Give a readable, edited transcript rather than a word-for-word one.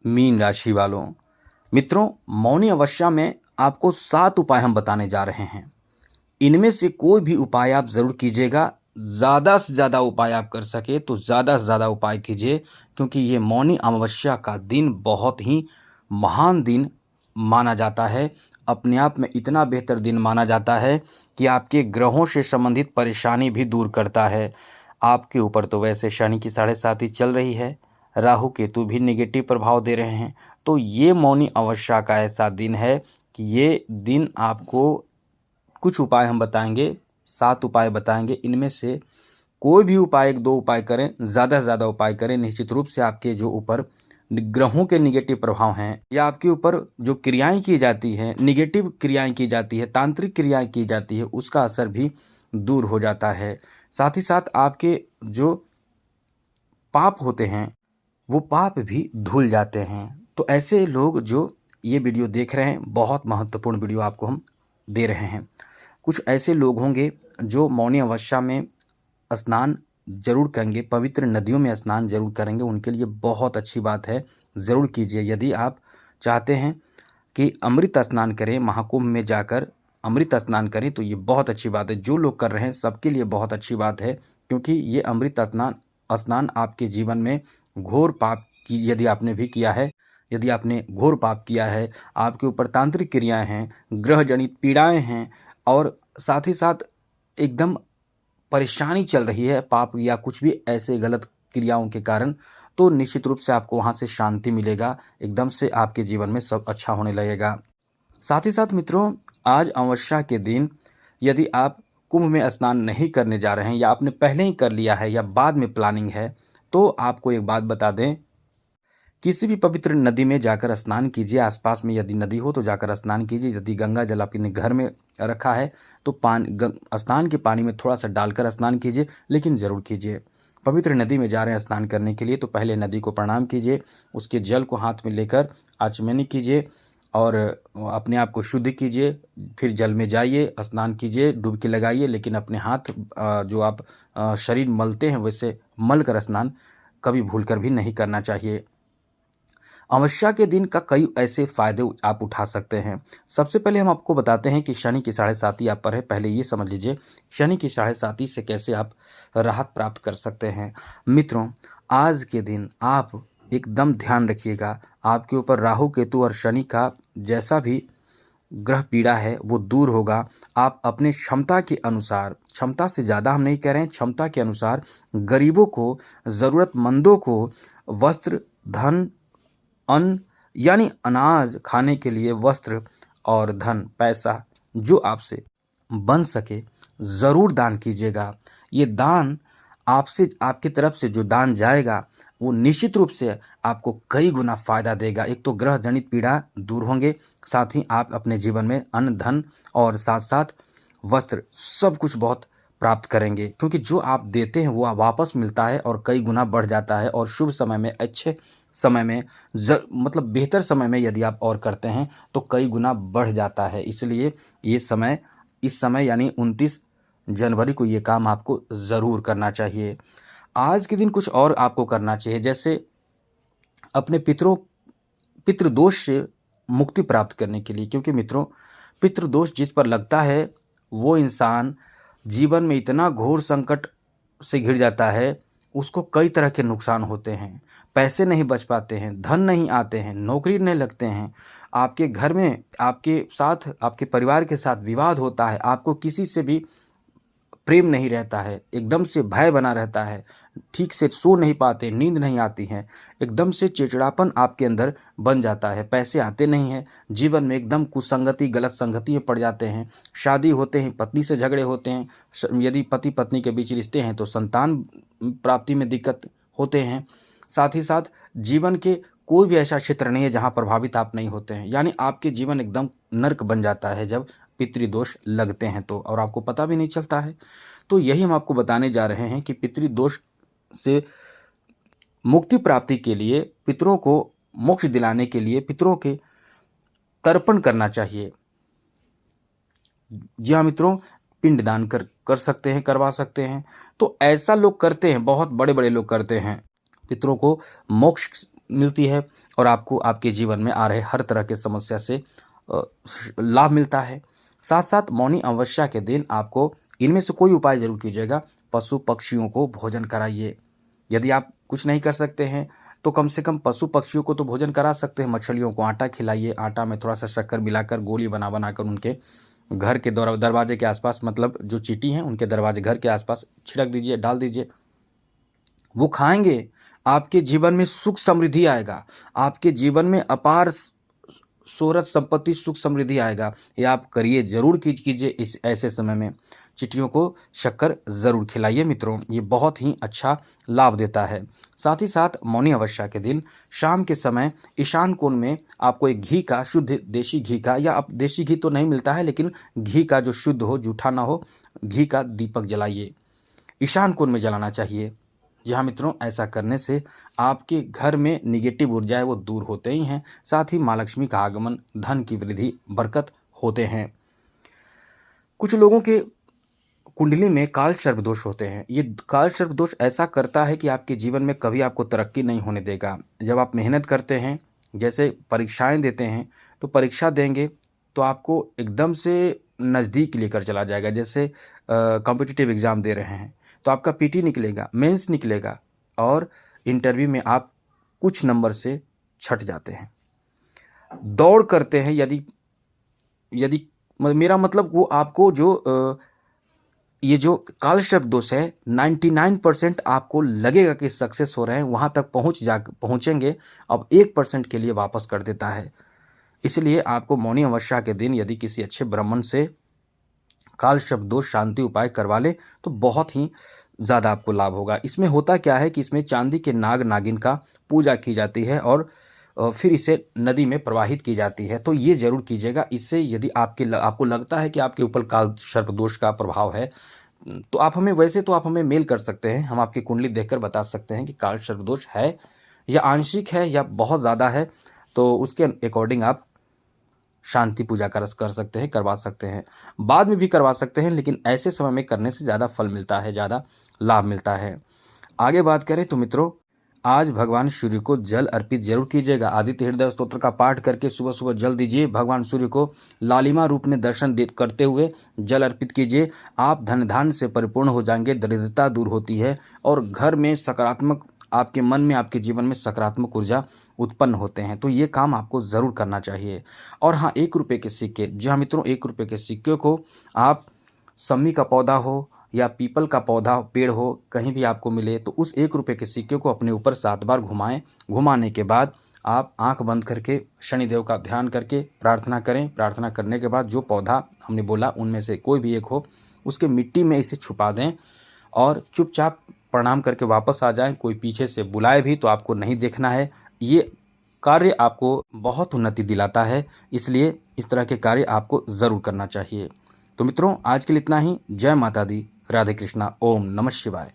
Mean राशि वालों, मित्रों, मौनी अमावस्या में आपको 7 उपाय हम बताने जा रहे हैं। इनमें से कोई भी उपाय आप ज़रूर कीजिएगा। ज़्यादा से ज़्यादा उपाय आप कर सके तो ज़्यादा से ज़्यादा उपाय कीजिए, क्योंकि ये मौनी अमावस्या का दिन बहुत ही महान दिन माना जाता है। अपने आप में इतना बेहतर दिन माना जाता है कि आपके ग्रहों से संबंधित परेशानी भी दूर करता है। आपके ऊपर तो वैसे शनि की 7.5 चल रही है, राहु केतु भी नेगेटिव प्रभाव दे रहे हैं। तो ये मौनी अमावस्या का ऐसा दिन है कि ये दिन आपको कुछ उपाय हम बताएंगे, 7 उपाय बताएंगे। इनमें से कोई भी उपाय, 1-2 उपाय करें, ज़्यादा से ज़्यादा उपाय करें। निश्चित रूप से आपके जो ऊपर ग्रहों के निगेटिव प्रभाव हैं या आपके ऊपर जो क्रियाएं की जाती हैं, निगेटिव क्रियाएं की जाती है, तांत्रिक क्रियाएं की जाती है, उसका असर भी दूर हो जाता है। साथ ही साथ आपके जो पाप होते हैं वो पाप भी धुल जाते हैं। तो ऐसे लोग जो ये वीडियो देख रहे हैं, बहुत महत्वपूर्ण वीडियो आपको हम दे रहे हैं। कुछ ऐसे लोग होंगे जो मौनी अमावस्या में स्नान जरूर करेंगे, पवित्र नदियों में स्नान जरूर करेंगे। उनके लिए बहुत अच्छी बात है, ज़रूर कीजिए। यदि आप चाहते हैं कि अमृत स्नान करें, महाकुंभ में जाकर अमृत स्नान करें, तो ये बहुत अच्छी बात है। जो लोग कर रहे हैं सबके लिए बहुत अच्छी बात है, क्योंकि ये अमृत स्नान आपके जीवन में घोर पाप की यदि आपने भी किया है, यदि आपने घोर पाप किया है, आपके ऊपर तांत्रिक क्रियाएं हैं, ग्रह जनित पीड़ाएं हैं, और साथ ही साथ एकदम परेशानी चल रही है पाप या कुछ भी ऐसे गलत क्रियाओं के कारण, तो निश्चित रूप से आपको वहाँ से शांति मिलेगा। एकदम से आपके जीवन में सब अच्छा होने लगेगा। साथ ही साथ मित्रों, आज अमावस्या के दिन यदि आप कुंभ में स्नान नहीं करने जा रहे हैं, या आपने पहले ही कर लिया है या बाद में प्लानिंग है, तो आपको एक बात बता दें, किसी भी पवित्र नदी में जाकर स्नान कीजिए। आसपास में यदि नदी हो तो जाकर स्नान कीजिए। यदि गंगा जल अपने घर में रखा है तो स्नान के पानी में थोड़ा सा डालकर स्नान कीजिए, लेकिन ज़रूर कीजिए। पवित्र नदी में जा रहे हैं स्नान करने के लिए, तो पहले नदी को प्रणाम कीजिए, उसके जल को हाथ में लेकर आचमनी कीजिए और अपने आप को शुद्ध कीजिए। फिर जल में जाइए, स्नान कीजिए, डुबकी लगाइए, लेकिन अपने हाथ जो आप शरीर मलते हैं वैसे मल कर स्नान कभी भूलकर भी नहीं करना चाहिए। अमावस्या के दिन का कई ऐसे फायदे आप उठा सकते हैं। सबसे पहले हम आपको बताते हैं कि शनि की 7.5 आप पर है। पहले ये समझ लीजिए शनि की 7.5 से कैसे आप राहत प्राप्त कर सकते हैं। मित्रों, आज के दिन आप एकदम ध्यान रखिएगा, आपके ऊपर राहु केतु और शनि का जैसा भी ग्रह पीड़ा है वो दूर होगा। आप अपने क्षमता के अनुसार, क्षमता से ज़्यादा हम नहीं कह रहे हैं, क्षमता के अनुसार गरीबों को, ज़रूरतमंदों को वस्त्र, धन, अन्न यानी अनाज खाने के लिए, वस्त्र और धन, पैसा जो आपसे बन सके ज़रूर दान कीजिएगा। ये दान आपसे, आपकी तरफ से जो दान जाएगा वो निश्चित रूप से आपको कई गुना फायदा देगा। एक तो ग्रह जनित पीड़ा दूर होंगे, साथ ही आप अपने जीवन में अन्न, धन और साथ साथ वस्त्र सब कुछ बहुत प्राप्त करेंगे, क्योंकि जो आप देते हैं वो वापस मिलता है और कई गुना बढ़ जाता है। और शुभ समय में, अच्छे समय में, मतलब बेहतर समय में यदि आप और करते हैं तो कई गुना बढ़ जाता है। इसलिए ये समय, इस समय यानी 29 जनवरी को ये काम आपको ज़रूर करना चाहिए। आज के दिन कुछ और आपको करना चाहिए, जैसे अपने पितृदोष से मुक्ति प्राप्त करने के लिए, क्योंकि मित्रों, पितृदोष जिस पर लगता है वो इंसान जीवन में इतना घोर संकट से घिर जाता है, उसको कई तरह के नुकसान होते हैं। पैसे नहीं बच पाते हैं, धन नहीं आते हैं, नौकरी नहीं लगते हैं, आपके घर में, आपके साथ, आपके परिवार के साथ विवाद होता है, आपको किसी से भी प्रेम नहीं रहता है, एकदम से भय बना रहता है, ठीक से सो नहीं पाते, नींद नहीं आती है, एकदम से चिड़चिड़ापन आपके अंदर बन जाता है, पैसे आते नहीं हैं, जीवन में एकदम कुसंगति, गलत संगति में पड़ जाते हैं, शादी होते हैं, पत्नी से झगड़े होते हैं, यदि पति पत्नी के बीच रिश्ते हैं तो संतान प्राप्ति में दिक्कत होते हैं। साथ ही साथ जीवन के कोई भी ऐसा क्षेत्र नहीं है जहाँ प्रभावित आप नहीं होते हैं, यानी आपके जीवन एकदम नर्क बन जाता है जब पितृदोष लगते हैं तो, और आपको पता भी नहीं चलता है। तो यही हम आपको बताने जा रहे हैं कि पितृदोष से मुक्ति प्राप्ति के लिए, पितरों को मोक्ष दिलाने के लिए पितरों के तर्पण करना चाहिए। जी हाँ मित्रों, पिंडदान कर सकते हैं, करवा सकते हैं। तो ऐसा लोग करते हैं, बहुत बड़े बड़े लोग करते हैं, पितरों को मोक्ष मिलती है। और आपको आपके जीवन में आ रहे हर तरह के समस्या से लाभ मिलता है। साथ साथ मौनी अमावस्या के दिन आपको इनमें से कोई उपाय जरूर कीजिएगा। पशु पक्षियों को भोजन कराइए। यदि आप कुछ नहीं कर सकते हैं तो कम से कम पशु पक्षियों को तो भोजन करा सकते हैं। मछलियों को आटा खिलाइए, आटा में थोड़ा सा शक्कर मिलाकर गोली बना बनाकर उनके घर के दरवाजे के आसपास, मतलब जो चींटी हैं उनके दरवाजे घर के आसपास छिड़क दीजिए, डाल दीजिए। वो खाएंगे, आपके जीवन में सुख समृद्धि आएगा, आपके जीवन में अपार शोहरत संपत्ति सुख समृद्धि आएगा। ये आप करिए, जरूर कीजिए। इस ऐसे समय में चिट्टियों को शक्कर जरूर खिलाइए मित्रों, ये बहुत ही अच्छा लाभ देता है। साथ ही साथ मौनी अमावस्या के दिन शाम के समय ईशान कोण में आपको एक घी का, शुद्ध देशी घी का, या अब देशी घी तो नहीं मिलता है लेकिन घी का जो शुद्ध हो, जूठा ना हो, घी का दीपक जलाइए। ईशान कोण में जलाना चाहिए। जी हाँ मित्रों, ऐसा करने से आपके घर में निगेटिव ऊर्जाएं वो दूर होते ही हैं। साथ ही माँ लक्ष्मी का आगमन, धन की वृद्धि, बरकत होते हैं। कुछ लोगों के कुंडली में काल सर्प दोष होते हैं। ये काल सर्प दोष ऐसा करता है कि आपके जीवन में कभी आपको तरक्की नहीं होने देगा। जब आप मेहनत करते हैं, जैसे परीक्षाएं देते हैं, तो परीक्षा देंगे तो आपको एकदम से नज़दीक लेकर चला जाएगा। जैसे कॉम्पिटिटिव एग्ज़ाम दे रहे हैं तो आपका पीटी निकलेगा, मेंस निकलेगा, और इंटरव्यू में आप कुछ नंबर से छट जाते हैं। दौड़ करते हैं, यदि मेरा मतलब वो आपको जो ये जो काल सर्प दोष है 99% आपको लगेगा कि सक्सेस हो रहे हैं, वहाँ तक पहुँचेंगे, अब 1% के लिए वापस कर देता है। इसलिए आपको मौनी अमावस्या के दिन यदि किसी अच्छे ब्राह्मण से काल सर्प दोष शांति उपाय करवा ले तो बहुत ही ज़्यादा आपको लाभ होगा। इसमें होता क्या है कि इसमें चांदी के नाग नागिन का पूजा की जाती है और फिर इसे नदी में प्रवाहित की जाती है। तो ये जरूर कीजिएगा। इससे यदि आपको लगता है कि आपके ऊपर काल सर्प दोष का प्रभाव है तो आप हमें मेल कर सकते हैं। हम आपकी कुंडली देखकर बता सकते हैं कि काल सर्प दोष है या आंशिक है या बहुत ज़्यादा है, तो उसके अकॉर्डिंग आप शांति पूजा कर सकते हैं, करवा सकते हैं। बाद में भी करवा सकते हैं, लेकिन ऐसे समय में करने से ज़्यादा फल मिलता है, ज़्यादा लाभ मिलता है। आगे बात करें तो मित्रों, आज भगवान सूर्य को जल अर्पित जरूर कीजिएगा। आदित्य हृदय स्तोत्र का पाठ करके सुबह सुबह जल दीजिए। भगवान सूर्य को लालिमा रूप में दर्शन करते हुए जल अर्पित कीजिए। आप धन धान्य से परिपूर्ण हो जाएंगे, दरिद्रता दूर होती है और घर में सकारात्मक, आपके मन में, आपके जीवन में सकारात्मक ऊर्जा उत्पन्न होते हैं। तो ये काम आपको ज़रूर करना चाहिए। और हाँ, 1 रुपये के सिक्के, जी हाँ मित्रों, 1 रुपये के सिक्के को आप सम्मी का पौधा हो या पीपल का पौधा, पेड़ हो, कहीं भी आपको मिले तो उस 1 रुपये के सिक्के को अपने ऊपर 7 बार घुमाएं। घुमाने के बाद आप आंख बंद करके शनिदेव का ध्यान करके प्रार्थना करें। प्रार्थना करने के बाद जो पौधा हमने बोला उनमें से कोई भी एक हो, उसके मिट्टी में इसे छुपा दें और चुपचाप प्रणाम करके वापस आ जाएं। कोई पीछे से बुलाए भी तो आपको नहीं देखना है। ये कार्य आपको बहुत उन्नति दिलाता है, इसलिए इस तरह के कार्य आपको ज़रूर करना चाहिए। तो मित्रों, आज के लिए इतना ही। जय माता दी, राधे कृष्णा, ओम नमः शिवाय।